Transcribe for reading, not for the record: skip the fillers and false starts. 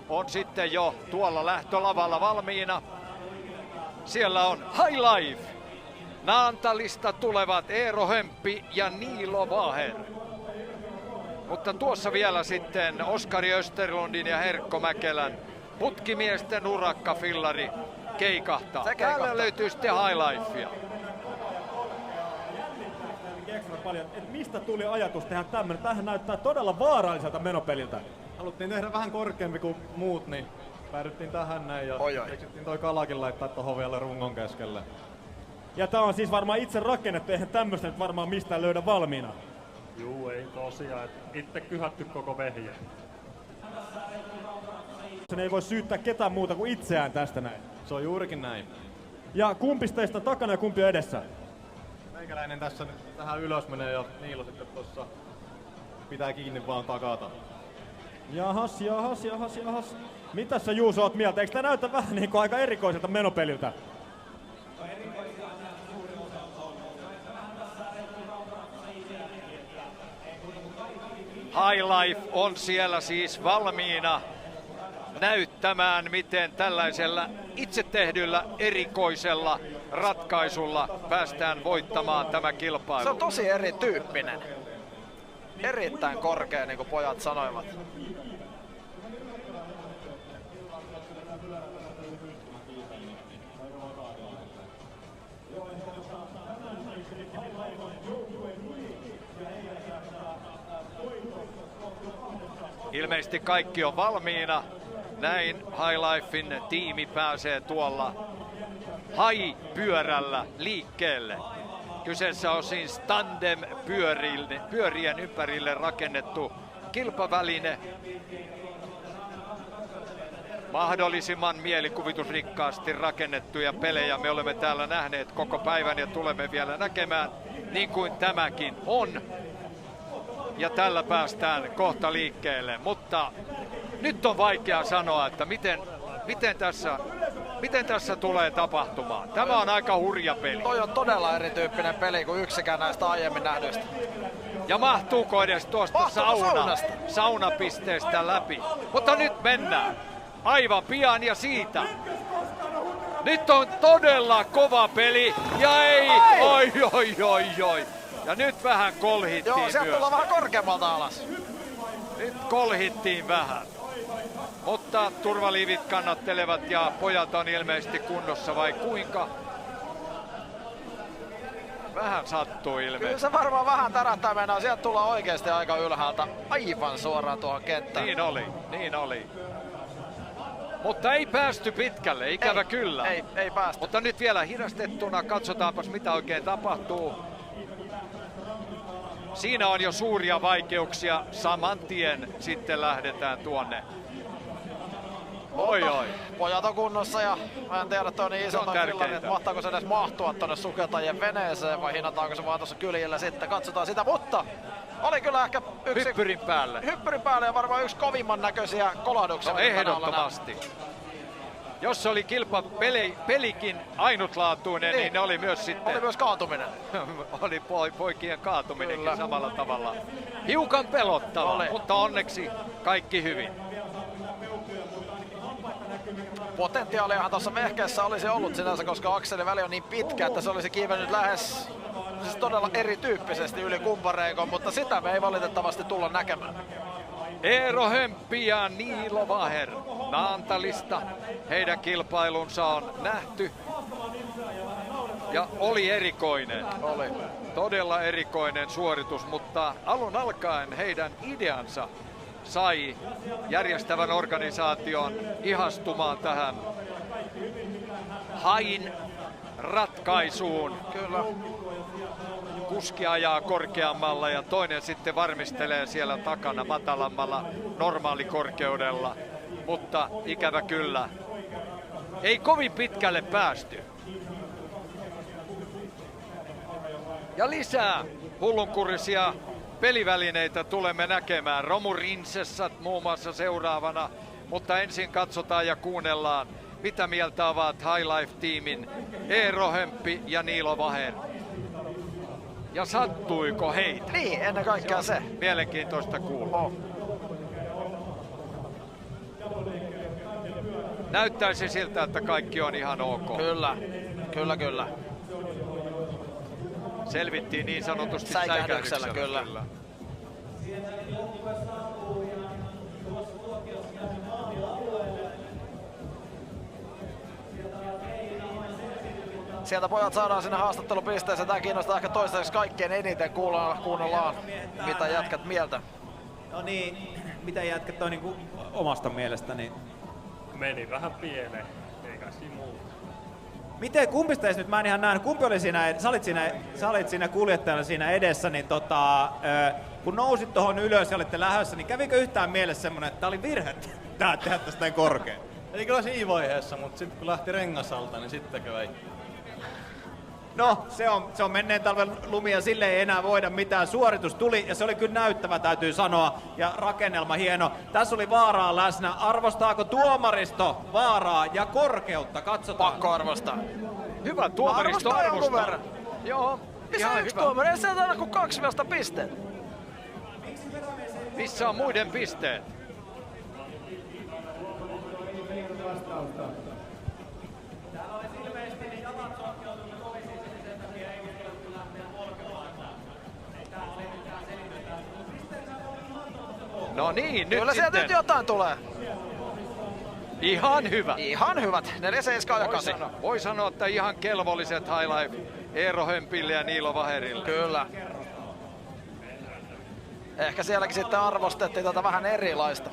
on sitten jo tuolla lähtölavalla valmiina. Siellä on High Life. Naantalista tulevat Eero Hömppi ja Niilo Vaher. Mutta tuossa vielä sitten Oskari Österlundin ja Herkko Mäkelän putkimiesten urakkafillari keikahtaa. Täällä löytyy sitten High Lifea. Paljon. Et mistä tuli ajatus tehdä tämmönen? Tämähän näyttää todella vaaralliselta menopeliltä. Haluttiin tehdä vähän korkeampi kuin muut, niin päädyttiin tähän näin ja keksittiin toi kalakin laittaa tohon vielä rungon keskelle. Ja tää on siis varmaan itse rakennettu, eihän tämmöstä nyt varmaan mistään löydä valmiina. Juu, ei tosiaan, et itse kyhätty koko vehje. Sen ei voi syyttää ketään muuta kuin itseään tästä näin. Se on juurikin näin. Ja kumpi teistä on takana ja kumpi on edessä? Meikäläinen tässä nyt tähän ylös menee ja Niilo sitten tossa pitää kiinni vaan takata. Jahas. Mitäs sä Juuso oot mieltä? Eikö tää näytä vähän niinku aika erikoiselta menopeliltä? High Life on siellä siis valmiina näyttämään, miten tällaisella itse tehdyllä erikoisella ratkaisulla päästään voittamaan tämä kilpailu. Se on tosi erityyppinen. Erittäin korkea, niin kuin pojat sanoivat. Ilmeisesti kaikki on valmiina. Näin High Lifein tiimi pääsee tuolla Hai-pyörällä liikkeelle. Kyseessä on siis tandem-pyörien ympärille rakennettu kilpaväline. Mahdollisimman mielikuvitusrikkaasti rakennettuja pelejä me olemme täällä nähneet koko päivän ja tulemme vielä näkemään, niin kuin tämäkin on. Ja tällä päästään kohta liikkeelle, mutta nyt on vaikea sanoa, että miten tässä tulee tapahtumaan. Tämä on aika hurja peli. Toi on todella erityyppinen peli kuin yksikään näistä aiemmin nähdyistä. Ja mahtuuko edes tuosta saunapisteestä läpi? Mutta nyt mennään. Aivan pian ja siitä. Nyt on todella kova peli ja ei. Oi. Ja nyt vähän kolhittiin. Joo, sieltä tullaan vähän korkeammalta alas. Nyt kolhittiin vähän. Mutta turvaliivit kannattelevat ja pojat on ilmeisesti kunnossa vai kuinka? Vähän sattuu ilmeisesti. Kyllä se varmaan vähän tärähtää mennään. Sieltä tullaan oikeasti aika ylhäältä aivan suoraan tuohon kenttään. Niin oli. Mutta ei päästy pitkälle, ikävä kyllä. Ei päästy. Mutta nyt vielä hidastettuna, katsotaanpas mitä oikein tapahtuu. Siinä on jo suuria vaikeuksia, saman tien sitten lähdetään tuonne. Oi. Pojat on kunnossa ja mä en tiedä, että on niin iso fillari, että mahtaako se edes mahtua tonne sukeltajien veneeseen vai hinataanko se vaan tuossa kyljellä sitten. Katsotaan sitä, mutta oli kyllä ehkä yksi hyppyrin päälle ja varmaan yksi kovimman näköisiä kolahduksia. No ehdottomasti. Jos se oli kilpapelikin ainutlaatuinen, niin ne oli myös sitten... Oli myös kaatuminen. Oli poikien kaatuminenkin kyllä. Samalla tavalla. Hiukan pelottava, mutta onneksi kaikki hyvin. Potentiaaliahan tuossa vehkeessä olisi ollut sinänsä, koska akselin väli on niin pitkä, että se olisi kiivennyt lähes siis todella erityyppisesti yli kumpareikon, mutta sitä me ei valitettavasti tulla näkemään. Eero Hömppi ja Niilo Vaher Naantalista. Heidän kilpailunsa on nähty ja oli erikoinen. Oli. Todella erikoinen suoritus, mutta alun alkaen heidän ideansa sai järjestävän organisaation ihastumaan tähän Hain ratkaisuun. Kyllä. Kuski ajaa korkeammalla ja toinen sitten varmistelee siellä takana matalammalla normaalikorkeudella. Mutta ikävä kyllä, ei kovin pitkälle päästy. Ja lisää hullunkurisia pelivälineitä tulemme näkemään. Romurinsessat muun muassa seuraavana, mutta ensin katsotaan ja kuunnellaan, mitä mieltä ovat High Life-tiimin Eero Hömppi ja Niilo Vaher. Ja sattuiko heitä? Niin, ennen kaikkea se. Mielenkiintoista kuulla. näyttäisi siltä, että kaikki on ihan ok. Kyllä. Selvittiin niin sanotusti Säikähdyksellä, kyllä. Sieltä pojat saadaan sinne haastattelupisteeseen. Tää kiinnostaa ehkä toistaiseksi kaikkein eniten. Kuunnellaan mitä jätkät mieltä. No niin, mitä jätkät on niinku omasta mielestäni? Meni vähän pieneen, eikä siinä muuta. Miten, kumpi teistä nyt, mä en ihan nähnyt, kumpi oli siinä, sä olit siinä kuljettajana siinä edessä, niin kun nousit tuohon ylös ja olitte lähdössä, niin kävikö yhtään mielessä semmonen, että tää oli virhe tehdä tästä näin korkea? Eli kyllä siinä vaiheessa, mutta sitten kun lähti rengasalta, niin sittenkö ei. No, se on menneen talven lumi ja sille ei enää voida mitään. Suoritus tuli ja se oli kyllä näyttävä, täytyy sanoa, ja rakennelma hieno. Tässä oli Vaaraa läsnä. Arvostaako tuomaristo Vaaraa ja korkeutta? Katsotaan. Pakko arvostaa. Hyvä tuomaristo arvostaa. Joo, Missä yksi tuomari? Ei sieltä aina kuin 2 pisteet. Missä on muiden pisteet? No niin, nyt Kyllä sieltä nyt jotain tulee. Ihan hyvä. Ihan hyvät. 4, 7 ja 8. Voi sanoa, että ihan kelvolliset highlife Eero Hömpille ja Niilo Vaherille. Kyllä. Ehkä sielläkin sitten arvostettiin tätä vähän erilaista.